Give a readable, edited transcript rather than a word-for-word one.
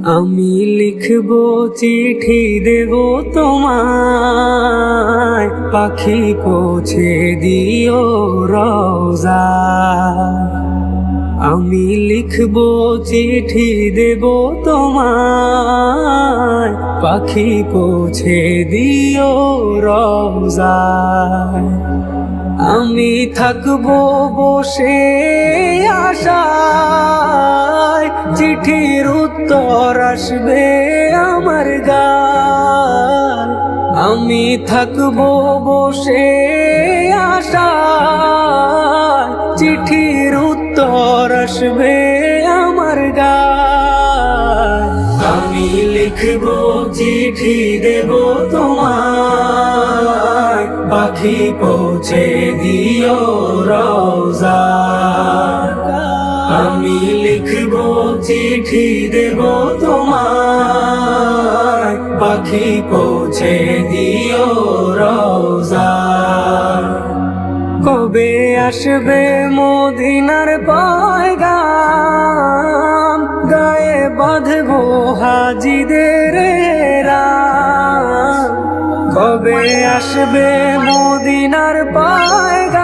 আমি লিখব চিঠি দেব তোমায়, পাখি পৌঁছে দিও রওজা। আমি লিখব চিঠি দেব তোমায়, পাখি পৌঁছে দিও রওজা। আমি থাকবো বসে আশায়, চিঠির উত্তর আসবে আমার গায়। আমি থাকবো বসে আশায়, চিঠির উত্তর আসবে আমার গায়। আমি লিখব চিঠি দেব তোমায়, পাখি পৌঁছে দিও রওজা। আমি লিখব চিঠি দেব তোমায়, পাখি পৌঁছে দিও রওজা। কবে আসবে মদিনার পয়গাম, গায়ে বাঁধবো হাজিদের রাম। কবে আসবে মদিনার পয়গাম,